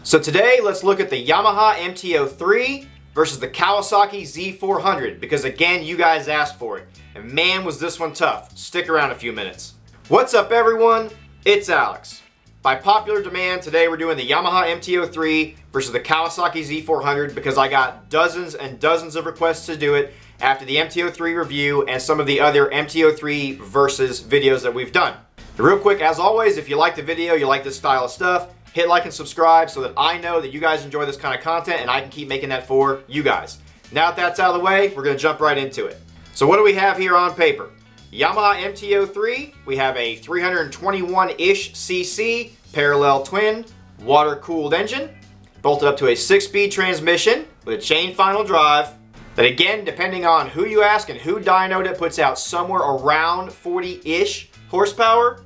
So today, let's look at the Yamaha MT-03 versus the Kawasaki Z400, because again, you guys asked for it. And man, was this one tough. Stick around a few minutes. What's up, everyone? It's Alex. By popular demand, today we're doing the Yamaha MT-03 versus the Kawasaki Z400 because I got dozens and dozens of requests to do it after the MT-03 review and some of the other MT-03 versus videos that we've done. Real quick, as always, if you like the video, you like this style of stuff, hit like and subscribe so that I know that you guys enjoy this kind of content and I can keep making that for you guys. Now that that's out of the way, we're going to jump right into it. So what do we have here on paper? Yamaha MT-03, we have a 321-ish cc parallel twin water-cooled engine, bolted up to a 6-speed transmission with a chain final drive that, again, depending on who you ask and who dynoed it, puts out somewhere around 40-ish horsepower,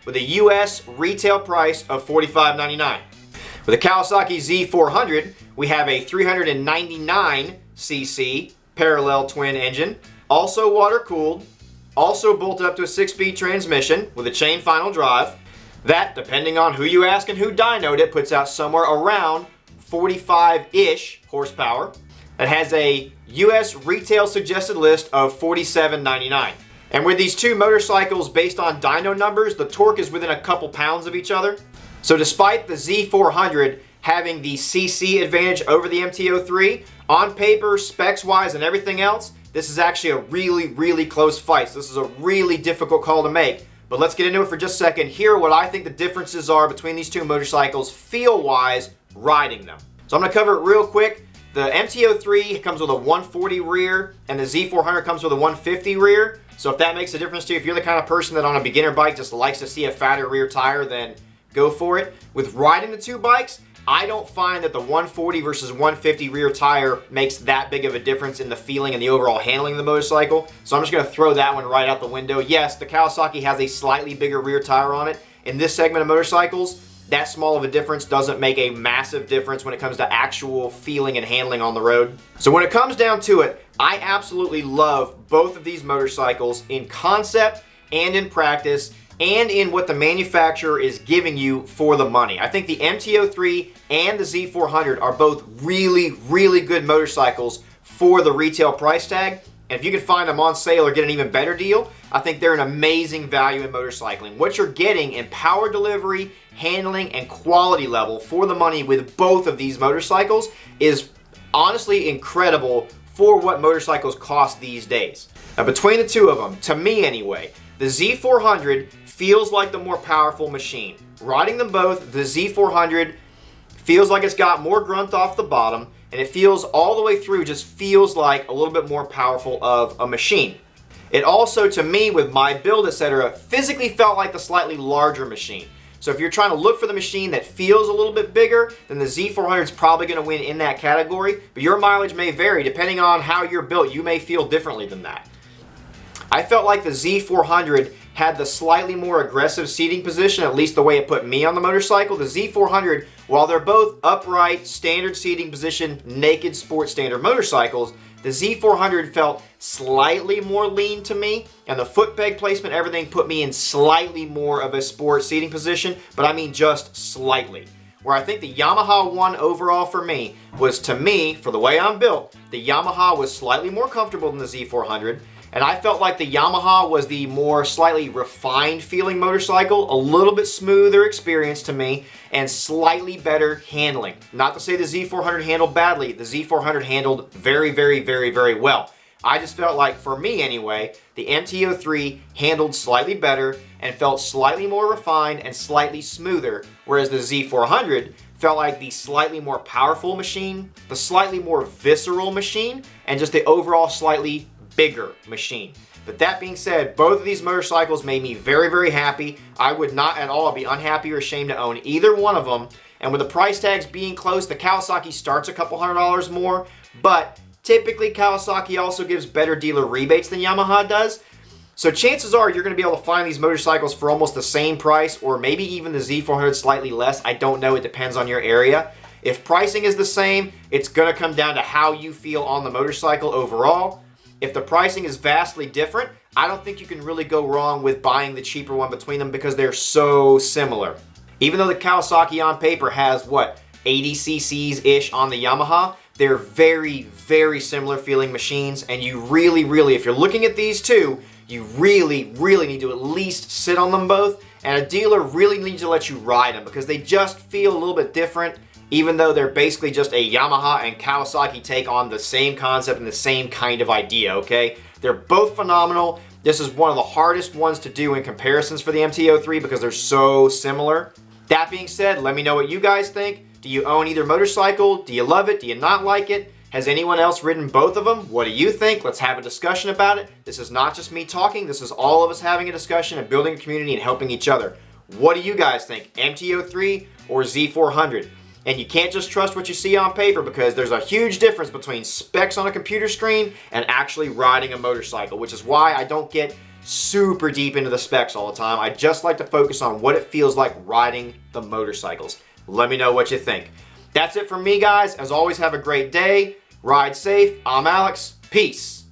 with a US retail price of $45.99. With the Kawasaki Z400, we have a 399cc parallel twin engine, also water-cooled, also bolted up to a 6-speed transmission with a chain final drive. That, depending on who you ask and who dynoed it, puts out somewhere around 45-ish horsepower. That has a US retail suggested list of $47.99. And with these two motorcycles based on dyno numbers, the torque is within a couple pounds of each other. So despite the Z400 having the CC advantage over the MT-03, on paper, specs-wise, and everything else, this is actually a really close fight. So this is a really difficult call to make. But let's get into it for just a second. Here are what I think the differences are between these two motorcycles feel-wise riding them. So I'm going to cover it real quick. The MT-03 comes with a 140 rear and the Z400 comes with a 150 rear. So if that makes a difference to you, if you're the kind of person that on a beginner bike just likes to see a fatter rear tire, then go for it. With riding the two bikes, I don't find that the 140 versus 150 rear tire makes that big of a difference in the feeling and the overall handling of the motorcycle. So I'm just going to throw that one right out the window. Yes, the Kawasaki has a slightly bigger rear tire on it. In this segment of motorcycles, that small of a difference doesn't make a massive difference when it comes to actual feeling and handling on the road. So when it comes down to it, I absolutely love both of these motorcycles in concept and in practice and in what the manufacturer is giving you for the money. I think the MT-03 and the Z400 are both really good motorcycles for the retail price tag. And if you can find them on sale or get an even better deal, I think they're an amazing value in motorcycling. What you're getting in power delivery, handling, and quality level for the money with both of these motorcycles is honestly incredible for what motorcycles cost these days. Now, between the two of them, to me anyway, the Z400 feels like the more powerful machine. Riding them both, the Z400 feels like it's got more grunt off the bottom, and it feels all the way through, just feels like a little bit more powerful of a machine. It also, to me, with my build, etc., physically felt like the slightly larger machine. So if you're trying to look for the machine that feels a little bit bigger, then the Z400 is probably going to win in that category, but your mileage may vary. Depending on how you're built, you may feel differently than that. I felt like the Z400 had the slightly more aggressive seating position, at least the way it put me on the motorcycle. The Z400, while they're both upright, standard seating position, naked sport standard motorcycles, the Z400 felt slightly more lean to me, and the foot peg placement, everything put me in slightly more of a sport seating position, but I mean just slightly. Where I think the Yamaha one overall for me was, to me, for the way I'm built, the Yamaha was slightly more comfortable than the Z400, and I felt like the Yamaha was the more slightly refined feeling motorcycle, a little bit smoother experience to me, and slightly better handling. Not to say the Z400 handled badly, the Z400 handled very well. I just felt like, for me anyway, the MT-03 handled slightly better and felt slightly more refined and slightly smoother, whereas the Z400 felt like the slightly more powerful machine, the slightly more visceral machine, and just the overall slightly bigger machine. But that being said, both of these motorcycles made me very happy. I would not at all be unhappy or ashamed to own either one of them. And with the price tags being close, the Kawasaki starts a couple $100 more, but typically Kawasaki also gives better dealer rebates than Yamaha does. So chances are you're going to be able to find these motorcycles for almost the same price, or maybe even the Z400 slightly less. I don't know, it depends on your area. If pricing is the same, it's going to come down to how you feel on the motorcycle overall. If the pricing is vastly different, I don't think you can really go wrong with buying the cheaper one between them because they're so similar. Even though the Kawasaki on paper has, what, 80 cc's-ish on the Yamaha. They're very, very similar feeling machines, and you really, if you're looking at these two, you really need to at least sit on them both, and a dealer really needs to let you ride them because they just feel a little bit different, even though they're basically just a Yamaha and Kawasaki take on the same concept and the same kind of idea, okay? They're both phenomenal. This is one of the hardest ones to do in comparisons for the MT-03 because they're so similar. That being said, let me know what you guys think. Do you own either motorcycle? Do you love it? Do you not like it? Has anyone else ridden both of them? What do you think? Let's have a discussion about it. This is not just me talking. This is all of us having a discussion and building a community and helping each other. What do you guys think? MT-03 or Z400? And you can't just trust what you see on paper because there's a huge difference between specs on a computer screen and actually riding a motorcycle, which is why I don't get super deep into the specs all the time. I just like to focus on what it feels like riding the motorcycles. Let me know what you think. That's it from me, guys. As always, have a great day. Ride safe. I'm Alex. Peace.